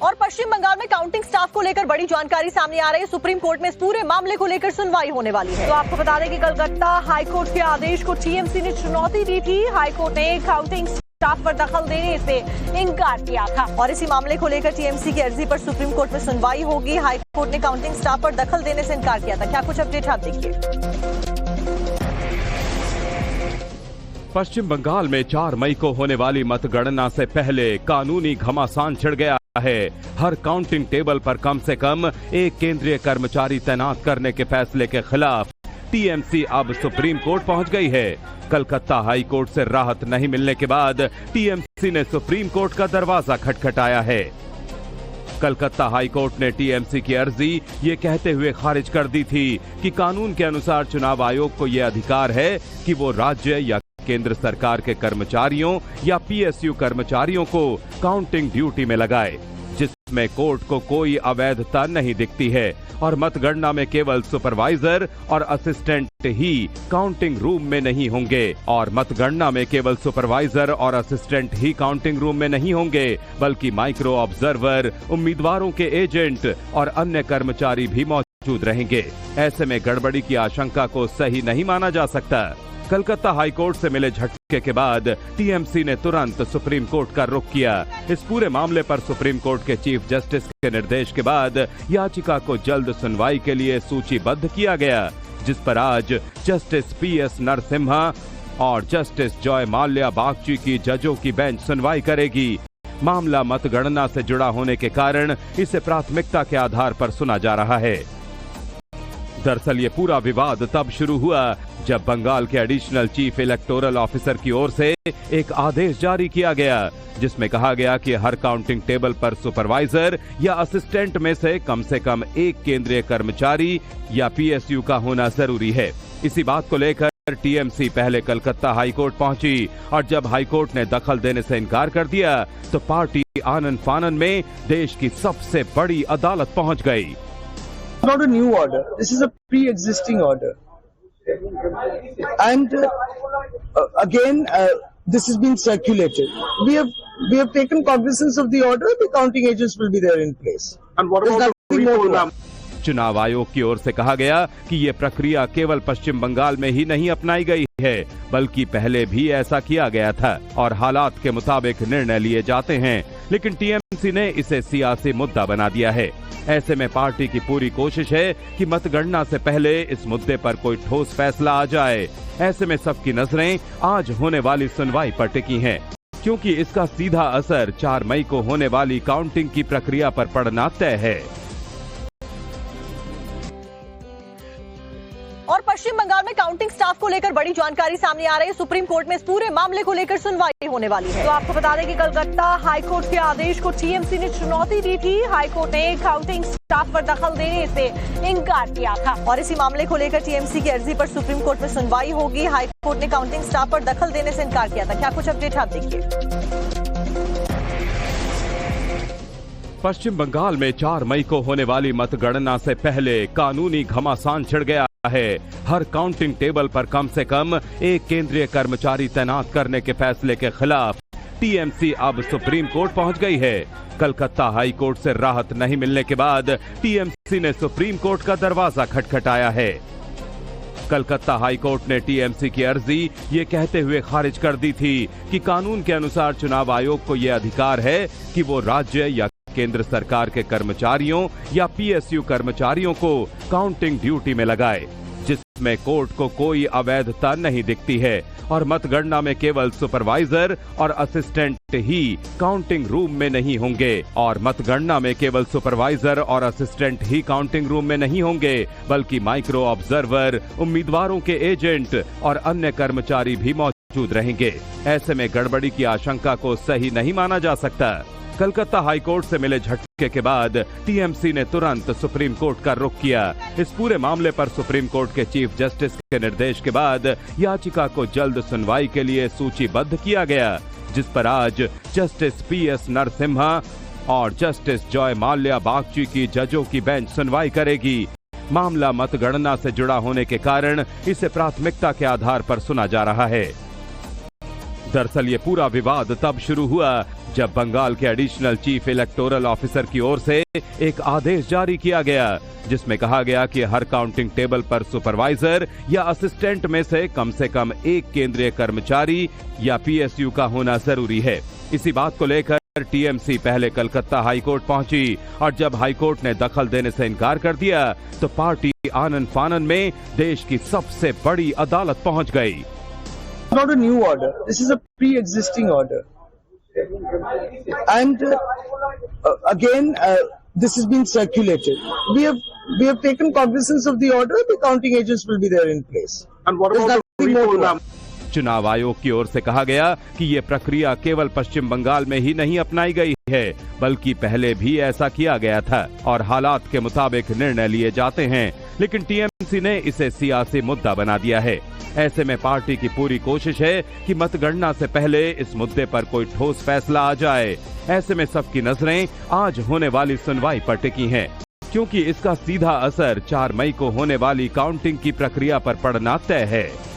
और पश्चिम बंगाल में counting staff को लेकर बड़ी जानकारी सामने आ रही है। सुप्रीम कोर्ट में इस पूरे मामले को लेकर सुनवाई होने वाली है। तो आपको बता दें कि कलकत्ता हाईकोर्ट के आदेश को टीएमसी ने चुनौती दी थी। हाईकोर्ट ने काउंटिंग स्टाफ पर दखल देने से इनकार किया था और इसी मामले को लेकर टीएमसी की अर्जी पर सुप्रीम कोर्ट में सुनवाई होगी। हाईकोर्ट ने काउंटिंग स्टाफ पर दखल देने से इनकार किया था। क्या कुछ अपडेट आप देखिए। पश्चिम बंगाल में 4 मई को होने वाली मतगणना से पहले कानूनी घमासान छिड़ गया है। हर काउंटिंग टेबल पर कम से कम एक केंद्रीय कर्मचारी तैनात करने के फैसले के खिलाफ टीएमसी अब सुप्रीम कोर्ट पहुंच गई है। कलकत्ता हाई कोर्ट से राहत नहीं मिलने के बाद टीएमसी ने सुप्रीम कोर्ट का दरवाजा खटखटाया है। कलकत्ता हाई कोर्ट ने टीएमसी की अर्जी ये कहते हुए खारिज कर दी थी कि कानून के अनुसार चुनाव आयोग को यह अधिकार है कि वो राज्य या केंद्र सरकार के कर्मचारियों या पीएसयू कर्मचारियों को काउंटिंग ड्यूटी में लगाए, जिसमें कोर्ट को कोई अवैधता नहीं दिखती है और मतगणना में केवल सुपरवाइजर और असिस्टेंट ही काउंटिंग रूम में नहीं होंगे काउंटिंग रूम में नहीं होंगे, बल्कि माइक्रो ऑब्जर्वर, उम्मीदवारों के एजेंट और अन्य कर्मचारी भी मौजूद रहेंगे। ऐसे में गड़बड़ी की आशंका को सही नहीं माना जा सकता। कलकत्ता हाई कोर्ट से मिले झटके के बाद टीएमसी ने तुरंत सुप्रीम कोर्ट का रुख किया। इस पूरे मामले पर सुप्रीम कोर्ट के चीफ जस्टिस के निर्देश के बाद याचिका को जल्द सुनवाई के लिए सूचीबद्ध किया गया, जिस पर आज जस्टिस पीएस नरसिम्हा और जस्टिस जॉय माल्या बागची की जजों की बेंच सुनवाई करेगी। मामला मतगणना से जुड़ा होने के कारण इसे प्राथमिकता के आधार पर सुना जा रहा है। दरअसल ये पूरा विवाद तब शुरू हुआ जब बंगाल के एडिशनल चीफ इलेक्टोरल ऑफिसर की ओर से एक आदेश जारी किया गया, जिसमें कहा गया कि हर काउंटिंग टेबल पर सुपरवाइजर या असिस्टेंट में से कम एक केंद्रीय कर्मचारी या पीएसयू का होना जरूरी है। इसी बात को लेकर टीएमसी पहले कलकत्ता हाईकोर्ट पहुंची और जब हाईकोर्ट ने दखल देने से इनकार कर दिया तो पार्टी आनन फानन में देश की सबसे बड़ी अदालत पहुंच गई। Not a new order. This is a pre-existing order, and again, this has been circulated. We have taken cognizance of the order. The counting agents will be there in place. And what about the recall? चुनाव आयोग की ओर से कहा गया कि ये प्रक्रिया केवल पश्चिम बंगाल में ही नहीं अपनाई गई है, बल्कि पहले भी ऐसा किया गया था और हालात के मुताबिक निर्णय लिए जाते हैं, लेकिन टीएमसी ने इसे सियासी मुद्दा बना दिया है। ऐसे में पार्टी की पूरी कोशिश है कि मतगणना से पहले इस मुद्दे पर कोई ठोस फैसला आ जाए। ऐसे में सबकी नजरें आज होने वाली सुनवाई पर टिकी हैं, क्योंकि इसका सीधा असर 4 मई को होने वाली काउंटिंग की प्रक्रिया पर पड़ना तय है। और पश्चिम बंगाल में काउंटिंग स्टाफ को लेकर बड़ी जानकारी सामने आ रही है। सुप्रीम कोर्ट में इस पूरे मामले को लेकर सुनवाई होने वाली है। तो आपको बता दें कि कलकत्ता हाईकोर्ट के आदेश को टीएमसी ने चुनौती दी थी। हाईकोर्ट ने काउंटिंग स्टाफ पर दखल देने से इनकार किया था और इसी मामले को लेकर टीएमसी की अर्जी पर सुप्रीम कोर्ट में सुनवाई होगी। हाईकोर्ट ने काउंटिंग स्टाफ पर दखल देने से इनकार किया था। क्या कुछ अपडेट आप देखिए। पश्चिम बंगाल में 4 मई को होने वाली मतगणना से पहले कानूनी घमासान छिड़ गया है। हर काउंटिंग टेबल पर कम से कम एक केंद्रीय कर्मचारी तैनात करने के फैसले के खिलाफ टीएमसी अब सुप्रीम कोर्ट पहुंच गई है। कलकत्ता हाई कोर्ट से राहत नहीं मिलने के बाद टीएमसी ने सुप्रीम कोर्ट का दरवाजा खटखटाया है। कलकत्ता हाई कोर्ट ने टीएमसी की अर्जी ये कहते हुए खारिज कर दी थी कि कानून के अनुसार चुनाव आयोग को यह अधिकार है कि वो राज्य या केंद्र सरकार के कर्मचारियों या पीएसयू कर्मचारियों को काउंटिंग ड्यूटी में लगाए, जिसमें कोर्ट को कोई अवैधता नहीं दिखती है और मतगणना में केवल सुपरवाइजर और असिस्टेंट ही काउंटिंग रूम में नहीं होंगे, बल्कि माइक्रो ऑब्जर्वर, उम्मीदवारों के एजेंट और अन्य कर्मचारी भी मौजूद रहेंगे। ऐसे में गड़बड़ी की आशंका को सही नहीं माना जा सकता। कलकत्ता हाईकोर्ट से मिले झटके के बाद टीएमसी ने तुरंत सुप्रीम कोर्ट का रुख किया। इस पूरे मामले पर सुप्रीम कोर्ट के चीफ जस्टिस के निर्देश के बाद याचिका को जल्द सुनवाई के लिए सूचीबद्ध किया गया, जिस पर आज जस्टिस पीएस नरसिम्हा और जस्टिस जॉय माल्या बागची की जजों की बेंच सुनवाई करेगी। मामला मतगणना से जुड़ा होने के कारण इसे प्राथमिकता के आधार पर सुना जा रहा है। दरअसल ये पूरा विवाद तब शुरू हुआ जब बंगाल के एडिशनल चीफ इलेक्टोरल ऑफिसर की ओर से एक आदेश जारी किया गया जिसमें कहा गया कि हर काउंटिंग टेबल पर सुपरवाइजर या असिस्टेंट में से कम एक केंद्रीय कर्मचारी या पीएसयू का होना जरूरी है। इसी बात को लेकर टीएमसी पहले कलकत्ता हाईकोर्ट पहुंची और जब हाईकोर्ट ने दखल देने से इनकार कर दिया तो पार्टी आनन फानन में देश की सबसे बड़ी अदालत पहुंच गई। Not a new order. This is a pre-existing order, and again, this has been circulated. We have taken cognizance of the order. The counting agents will be there in place. And what There's about the nothing more recall, to ma'am? चुनाव आयोग की ओर से कहा गया कि ये प्रक्रिया केवल पश्चिम बंगाल में ही नहीं अपनाई गई है बल्कि पहले भी ऐसा किया गया था और हालात के मुताबिक निर्णय लिए जाते हैं, लेकिन टीएमसी ने इसे सियासी मुद्दा बना दिया है। ऐसे में पार्टी की पूरी कोशिश है कि मतगणना से पहले इस मुद्दे पर कोई ठोस फैसला आ जाए। ऐसे में सबकी नजरें आज होने वाली सुनवाई पर टिकी हैं, क्योंकि इसका सीधा असर 4 मई को होने वाली काउंटिंग की प्रक्रिया पर पड़ना तय है।